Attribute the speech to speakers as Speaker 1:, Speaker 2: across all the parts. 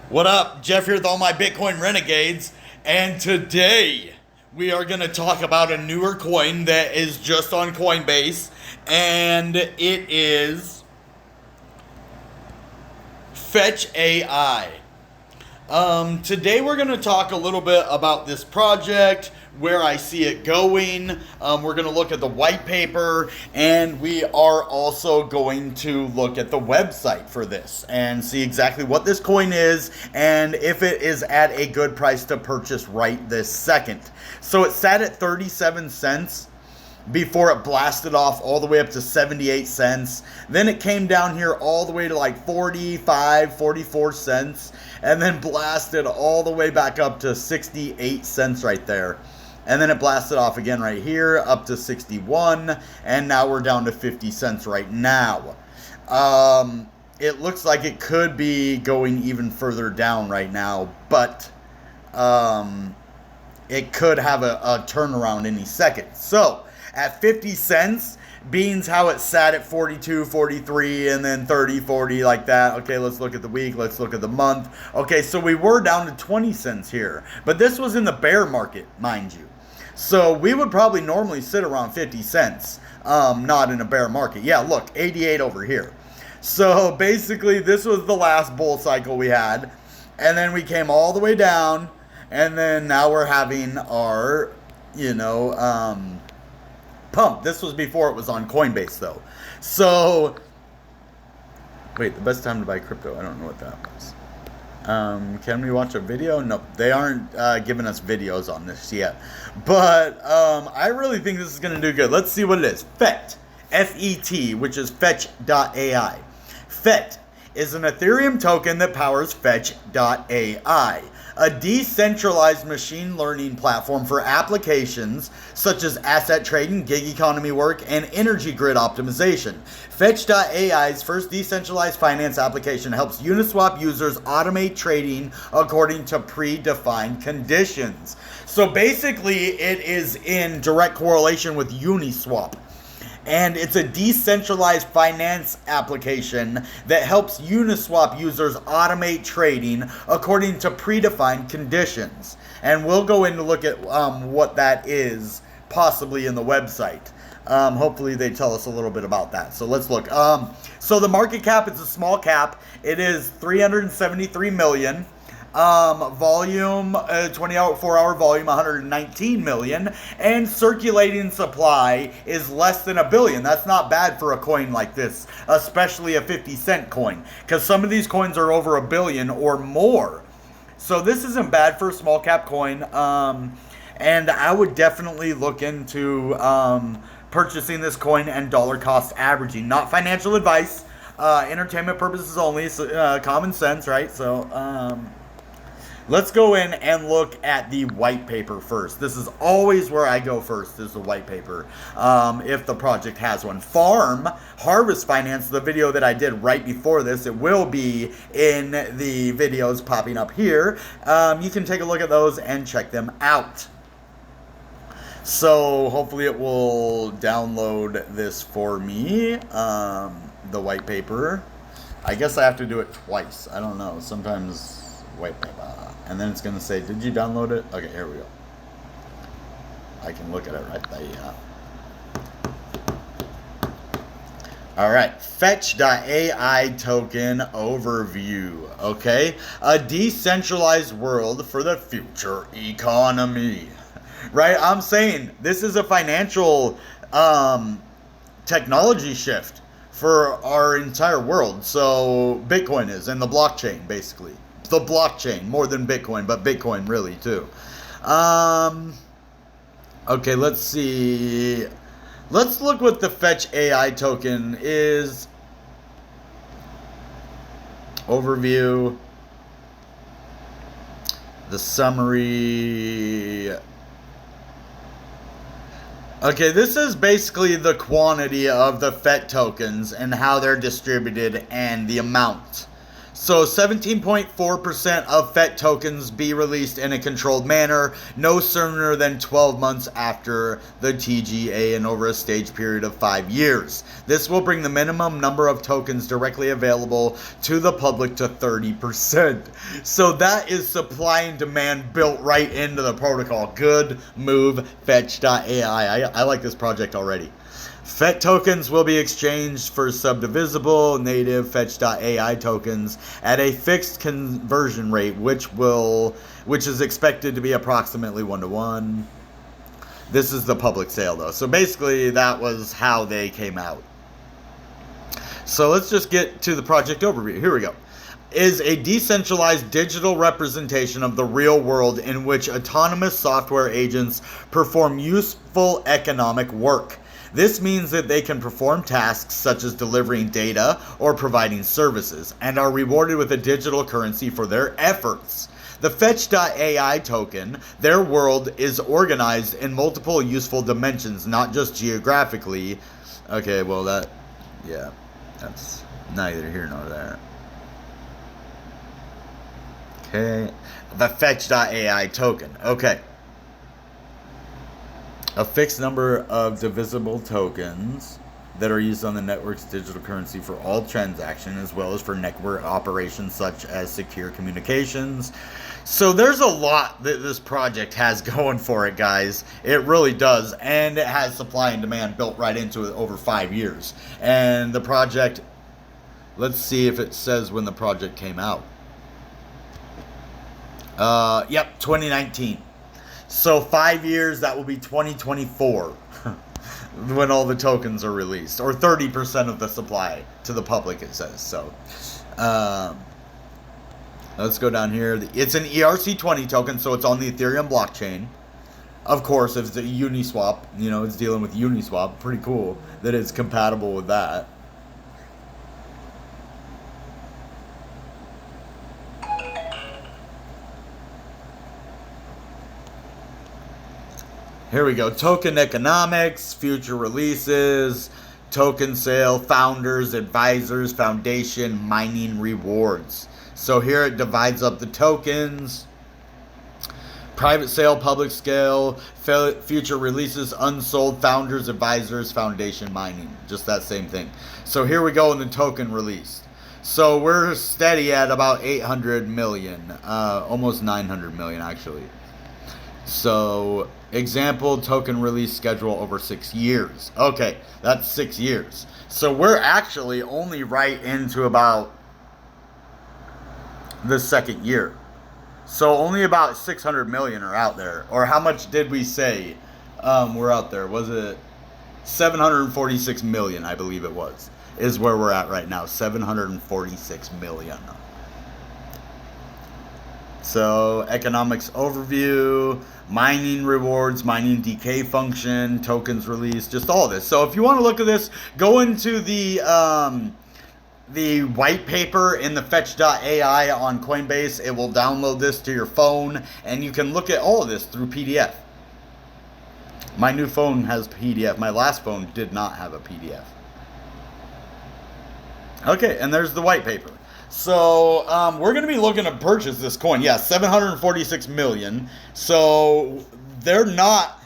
Speaker 1: What up? Jeff here with all my Bitcoin renegades, and today we are going to talk about a newer coin that is just on Coinbase, and it is Fetch.ai. Today we're going to talk a little bit about this project, where I see it going. We're going to look at the white paper, and we are also going to look at the website for this and see exactly what this coin is and if it is at a good price to purchase right this second. So it sat at 37 cents before it blasted off all the way up to 78 cents. Then it came down here all the way to like 45, 44 cents, and then blasted all the way back up to 68 cents right there. And then it blasted off again right here up to 61, and now we're down to 50 cents right now. It looks like it could be going even further down right now, but it could have a turnaround any second. So at 50 cents, beans how it sat at 42, 43, and then 30, 40, like that. Okay, let's look at the week. Let's look at the month. Okay, so we were down to 20 cents here. But this was in the bear market, mind you. So we would probably normally sit around 50 cents, not in a bear market. Yeah, look, 88 over here. So basically, this was the last bull cycle we had. And then we came all the way down. And then now we're having our, pump. This was before it was on Coinbase, though. So, wait, the best time to buy crypto? I don't know what that was. Can we watch a video? No, they aren't giving us videos on this yet. But I really think this is going to do good. Let's see what it is. FET, F-E-T, which is Fetch.ai. FET is an Ethereum token that powers Fetch.ai, a decentralized machine learning platform for applications such as asset trading, gig economy work, and energy grid optimization. Fetch.ai's first decentralized finance application helps Uniswap users automate trading according to predefined conditions. So basically, it is in direct correlation with Uniswap. And it's a decentralized finance application that helps Uniswap users automate trading according to predefined conditions. And we'll go in to look at what that is, possibly in the website. Hopefully they tell us a little bit about that. So let's look. So the market cap, it's a small cap. It is 373 million. Volume, 24-hour volume, 119 million, and circulating supply is less than a billion. That's not bad for a coin like this, especially a 50-cent coin, because some of these coins are over a billion or more. So this isn't bad for a small cap coin, and I would definitely look into purchasing this coin and dollar cost averaging. Not financial advice, entertainment purposes only, so, common sense, right? So, let's go in and look at the white paper first. This is always where I go first, is the white paper, if the project has one. Harvest Finance, the video that I did right before this, it will be in the videos popping up here. You can take a look at those and check them out. So hopefully it will download this for me, the white paper. I guess I have to do it twice. I don't know. Sometimes white paper. And then it's going to say, did you download it? Okay, here we go. I can look at it right there. All right, Fetch.ai token overview. Okay, a decentralized world for the future economy. Right, I'm saying this is a financial technology shift for our entire world. So Bitcoin is, and the blockchain, basically. The blockchain, more than Bitcoin, but Bitcoin really too. Okay, let's see. Let's look what the Fetch.ai token is. Overview. The summary. Okay, this is basically the quantity of the FET tokens and how they're distributed and the amount. So 17.4% of FET tokens be released in a controlled manner, no sooner than 12 months after the TGA and over a stage period of 5 years. This will bring the minimum number of tokens directly available to the public to 30%. So that is supply and demand built right into the protocol. Good move, Fetch.ai. I like this project already. FET tokens will be exchanged for subdivisible native Fetch.ai tokens at a fixed conversion rate, which is expected to be approximately 1-to-1. This is the public sale though. So basically that was how they came out. So let's just get to the project overview. Here we go. Is a decentralized digital representation of the real world in which autonomous software agents perform useful economic work. This means that they can perform tasks such as delivering data or providing services, and are rewarded with a digital currency for their efforts. The Fetch.ai token, their world, is organized in multiple useful dimensions, not just geographically. Okay, well that's neither here nor there. Okay, the Fetch.ai token. Okay. A fixed number of divisible tokens that are used on the network's digital currency for all transactions, as well as for network operations such as secure communications. So there's a lot that this project has going for it, guys. It really does. And it has supply and demand built right into it over 5 years. And the project, let's see if it says when the project came out. Yep, 2019. So 5 years, that will be 2024 when all the tokens are released, or 30% of the supply to the public, it says. So let's go down here. It's an ERC20 token, so it's on the Ethereum blockchain. Of course, if it's a Uniswap, it's dealing with Uniswap. Pretty cool that it's compatible with that. Here we go. Token economics, future releases, token sale, founders, advisors, foundation, mining rewards. So here it divides up the tokens. Private sale, public scale, future releases, unsold, founders, advisors, foundation, mining. Just that same thing. So here we go in the token release. So we're steady at about 800 million, almost 900 million actually. So, example, token release schedule over 6 years. Okay, that's 6 years. So we're actually only right into about the second year. So only about 600 million are out there. Or how much did we say were out there? Was it 746 million, I believe it was, is where we're at right now. 746 million. So, economics overview, mining rewards, mining decay function, tokens release, just all this. So, if you want to look at this, go into the white paper in the Fetch.ai on Coinbase. It will download this to your phone, and you can look at all of this through PDF. My new phone has PDF. My last phone did not have a PDF. Okay, and there's the white paper. So, we're going to be looking to purchase this coin. Yeah, 746 million. So, they're not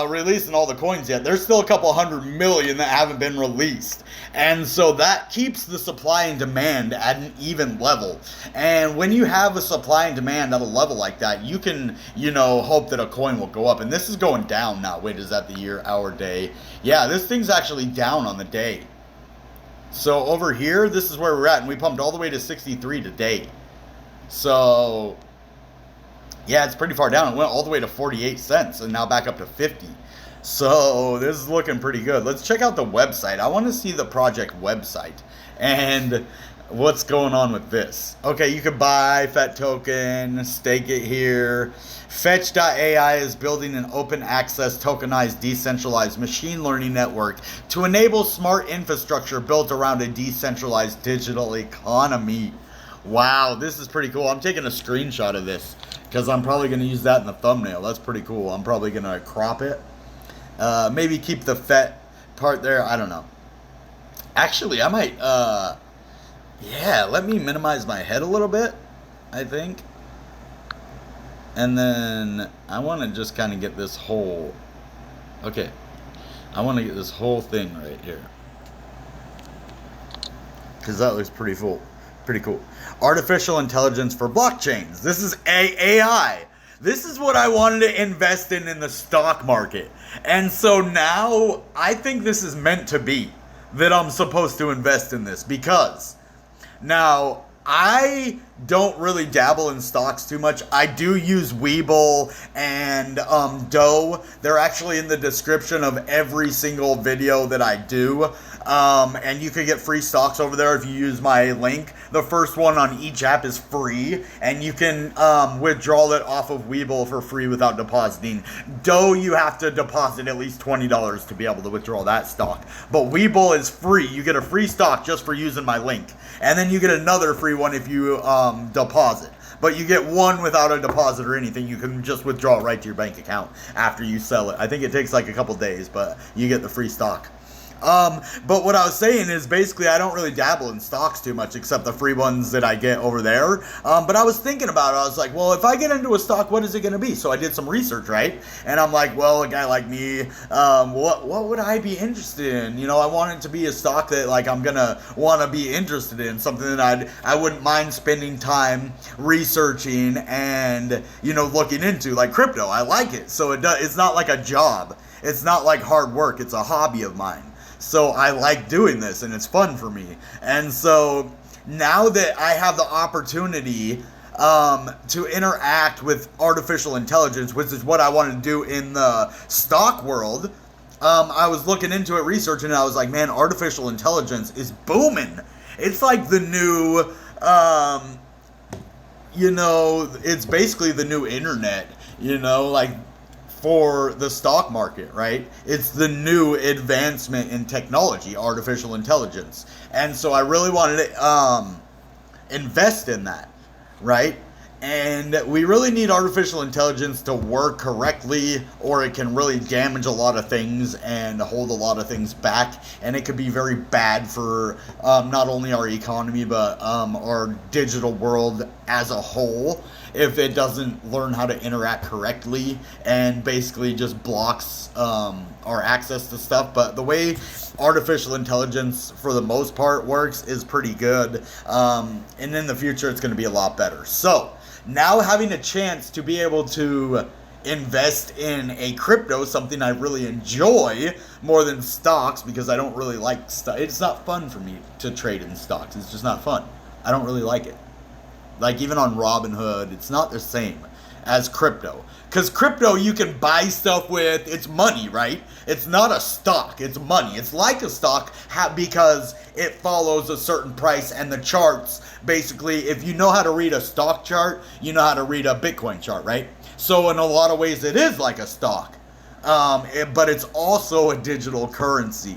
Speaker 1: releasing all the coins yet. There's still a couple 100 million that haven't been released. And so that keeps the supply and demand at an even level. And when you have a supply and demand at a level like that, you can, hope that a coin will go up. And this is going down now. Wait, is that the year, hour, day? Yeah, this thing's actually down on the day. So over here, this is where we're at, and we pumped all the way to 63 today. So, yeah, it's pretty far down. It went all the way to 48 cents, and now back up to 50. So, this is looking pretty good. Let's check out the website. I want to see the project website and what's going on with this. Okay, you can buy FET token, stake it here. Fetch.ai is building an open access tokenized decentralized machine learning network to enable smart infrastructure built around a decentralized digital economy. Wow, this is pretty cool. I'm taking a screenshot of this because I'm probably going to use that in the thumbnail. That's pretty cool. I'm probably going to crop it. Maybe keep the FET part there. I don't know. Actually, I might Yeah, let me minimize my head a little bit, I think. And then I want to just kind of get this whole... Okay. I want to get this whole thing right here. Because that looks pretty cool. Pretty cool. Artificial intelligence for blockchains. This is AI. This is what I wanted to invest in the stock market. And so now I think this is meant to be that I'm supposed to invest in this, because now I don't really dabble in stocks too much. I do use Webull and Doe. They're actually in the description of every single video that I do. And you can get free stocks over there if you use my link. The first one on each app is free, and you can withdraw it off of Webull for free without depositing. Doe, you have to deposit at least $20 to be able to withdraw that stock. But Webull is free. You get a free stock just for using my link. And then you get another free one if you deposit. But you get one without a deposit or anything. You can just withdraw right to your bank account after you sell it. I think it takes like a couple days, but you get the free stock. But what I was saying is basically I don't really dabble in stocks too much except the free ones that I get over there. But I was thinking about it. I was like, well, if I get into a stock, what is it going to be? So I did some research, right? And I'm like, well, a guy like me, what would I be interested in? You know, I want it to be a stock that like I'm going to want to be interested in, something that I wouldn't mind spending time researching and, you know, looking into, like crypto. I like it. So it's not like a job. It's not like hard work. It's a hobby of mine. So I like doing this, and it's fun for me. And so now that I have the opportunity to interact with artificial intelligence, which is what I want to do in the stock world, I was looking into it, researching it, and I was like, man, artificial intelligence is booming. It's like the new, you know, it's basically the new internet, you know, like, for the stock market, right? It's the new advancement in technology, artificial intelligence. And so I really wanted to invest in that, right? And we really need artificial intelligence to work correctly, or it can really damage a lot of things and hold a lot of things back. And it could be very bad for not only our economy, but our digital world as a whole, if it doesn't learn how to interact correctly and basically just blocks our access to stuff. But the way artificial intelligence, for the most part, works is pretty good. And in the future, it's going to be a lot better. So now having a chance to be able to invest in a crypto, something I really enjoy more than stocks, because I don't really like it's not fun for me to trade in stocks. It's just not fun. I don't really like it. Like even on Robinhood, it's not the same as crypto. Because crypto you can buy stuff with, it's money, right? It's not a stock, it's money. It's like a stock because it follows a certain price, and the charts, basically, if you know how to read a stock chart, you know how to read a Bitcoin chart, right? So in a lot of ways it is like a stock, but it's also a digital currency.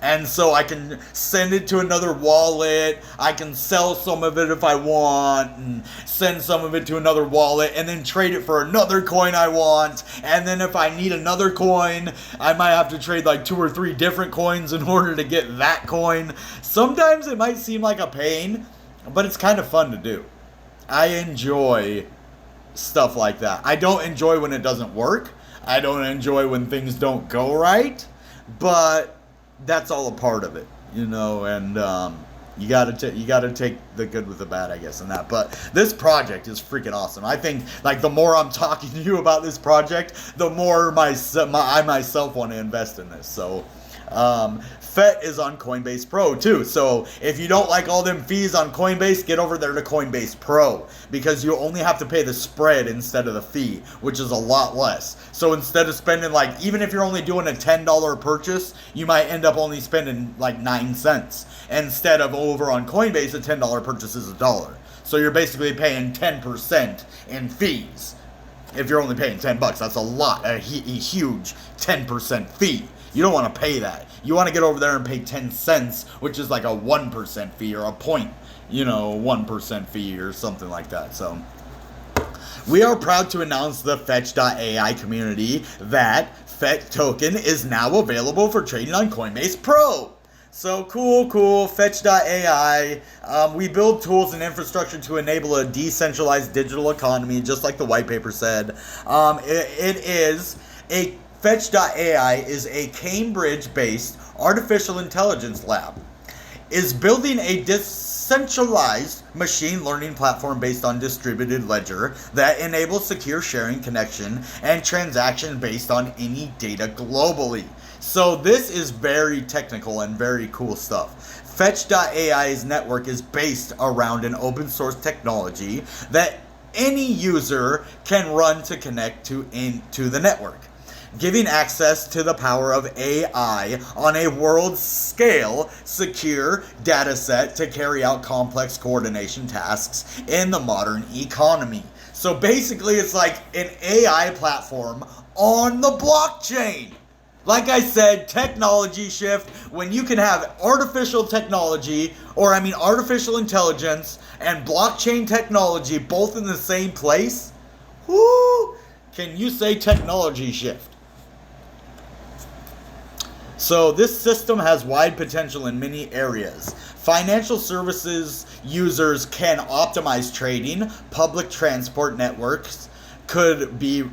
Speaker 1: And so I can send it to another wallet, I can sell some of it if I want, and send some of it to another wallet, and then trade it for another coin I want. And then if I need another coin, I might have to trade like 2 or 3 different coins in order to get that coin. Sometimes it might seem like a pain, but it's kind of fun to do. I enjoy stuff like that. I don't enjoy when it doesn't work. I don't enjoy when things don't go right, but that's all a part of it, you know, and you gotta take the good with the bad, I guess, in that. But this project is freaking awesome. I think, like, the more I'm talking to you about this project, the more I myself want to invest in this. So FET is on Coinbase Pro too. So if you don't like all them fees on Coinbase, get over there to Coinbase Pro, because you only have to pay the spread instead of the fee, which is a lot less. So instead of spending, like, even if you're only doing a $10 purchase, you might end up only spending like 9 cents. Instead of over on Coinbase, a $10 purchase is $1. So you're basically paying 10% in fees. If you're only paying $10, that's a lot, a huge 10% fee. You don't want to pay that. You want to get over there and pay 10 cents, which is like a 1% fee, or a 1% fee or something like that. So we are proud to announce the Fetch.ai community that FET token is now available for trading on Coinbase Pro. So cool. Fetch.ai. We build tools and infrastructure to enable a decentralized digital economy, just like the white paper said. Fetch.ai is a Cambridge-based artificial intelligence lab. Is building a decentralized machine learning platform based on distributed ledger that enables secure sharing, connection, and transaction based on any data globally. So this is very technical and very cool stuff. Fetch.ai's network is based around an open source technology that any user can run to connect to the network, giving access to the power of AI on a world scale, secure data set to carry out complex coordination tasks in the modern economy. So basically it's like an AI platform on the blockchain. Like I said, technology shift, when you can have artificial intelligence and blockchain technology both in the same place, whoo, can you say technology shift? So this system has wide potential in many areas. Financial services users can optimize trading. Public transport networks could be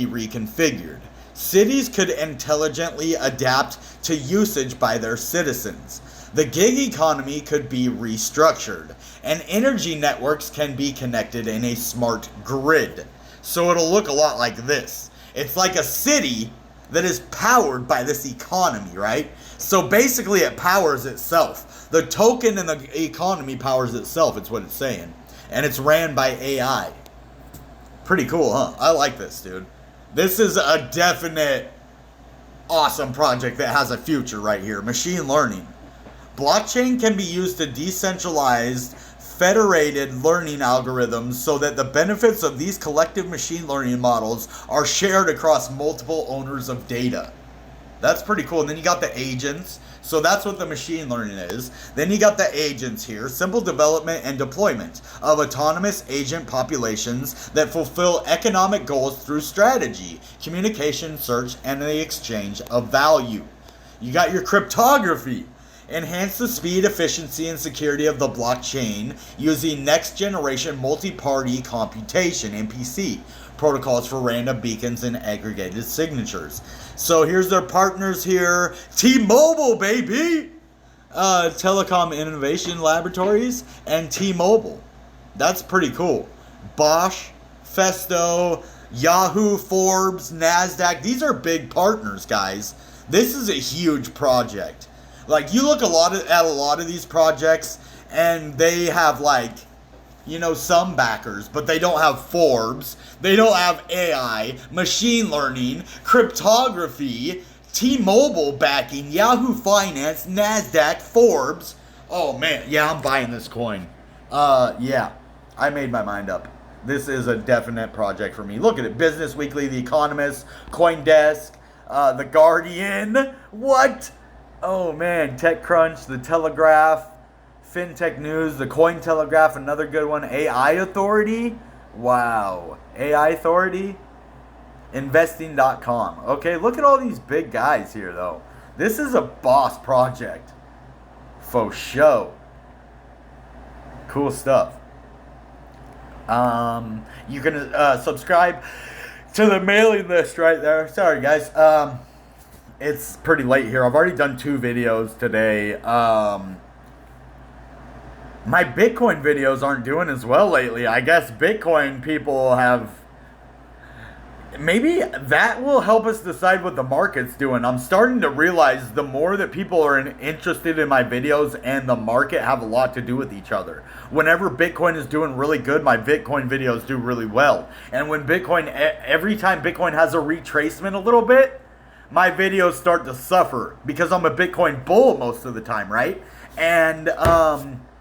Speaker 1: reconfigured. Cities could intelligently adapt to usage by their citizens. The gig economy could be restructured, and energy networks can be connected in a smart grid. So it'll look a lot like this. It's like a city that is powered by this economy, right? So basically it powers itself. The token in the economy powers itself, it's what it's saying. And it's ran by AI. Pretty cool, huh? I like this, dude. This is a definite awesome project that has a future right here. Machine learning. Blockchain can be used to decentralize federated learning algorithms so that the benefits of these collective machine learning models are shared across multiple owners of data. That's pretty cool. And then you got the agents. So that's what the machine learning is. Then you got the agents here. Simple development and deployment of autonomous agent populations that fulfill economic goals through strategy, communication, search, and the exchange of value. You got your cryptography. Enhance the speed, efficiency, and security of the blockchain using next-generation multi-party computation, (MPC) protocols for random beacons and aggregated signatures. So here's their partners here. T-Mobile, baby! Telecom Innovation Laboratories and T-Mobile. That's pretty cool. Bosch, Festo, Yahoo, Forbes, NASDAQ. These are big partners, guys. This is a huge project. Like, you look at a lot of these projects, and they have, like, some backers, but they don't have Forbes, they don't have AI, machine learning, cryptography, T-Mobile backing, Yahoo Finance, NASDAQ, Forbes. Oh, man, yeah, I'm buying this coin. Yeah, I made my mind up. This is a definite project for me. Look at it. Business Weekly, The Economist, CoinDesk, The Guardian. What? Oh man, TechCrunch, The Telegraph, FinTech News, The Coin Telegraph, another good one. AI Authority. Wow. AI Authority. Investing.com. Okay, look at all these big guys here though. This is a boss project. Faux show. Cool stuff. You can subscribe to the mailing list right there. Sorry guys. It's pretty late here. I've already done 2 videos today. My Bitcoin videos aren't doing as well lately. I guess Bitcoin people have... Maybe that will help us decide what the market's doing. I'm starting to realize the more that people are interested in my videos and the market have a lot to do with each other. Whenever Bitcoin is doing really good, my Bitcoin videos do really well. And when every time Bitcoin has a retracement a little bit, my videos start to suffer because I'm a Bitcoin bull most of the time, right? And,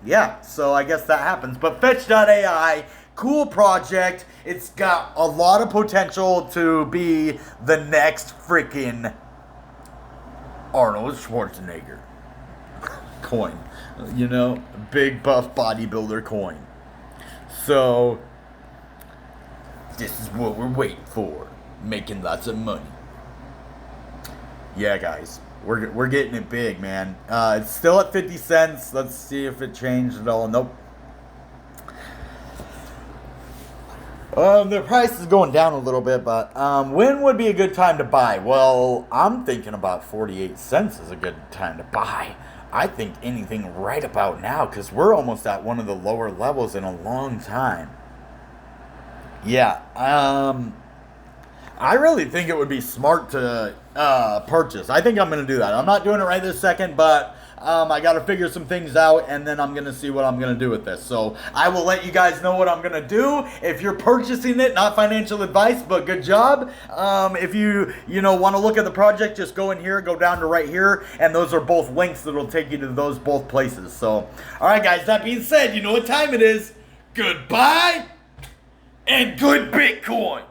Speaker 1: yeah, so I guess that happens. But Fetch.ai, cool project. It's got a lot of potential to be the next freaking Arnold Schwarzenegger coin. Big buff bodybuilder coin. So, this is what we're waiting for. Making lots of money. Yeah, guys, we're getting it big, man. It's still at 50 cents. Let's see if it changed at all. Nope. The price is going down a little bit, but when would be a good time to buy? Well, I'm thinking about 48 cents is a good time to buy. I think anything right about now, because we're almost at one of the lower levels in a long time. Yeah, I really think it would be smart to purchase. I think I'm going to do that. I'm not doing it right this second, but I got to figure some things out, and then I'm going to see what I'm going to do with this. So I will let you guys know what I'm going to do. If you're purchasing it, not financial advice, but good job. If you want to look at the project, just go in here, go down to right here, and those are both links that will take you to those both places. So, all right, guys, that being said, you know what time it is. Goodbye and good Bitcoin.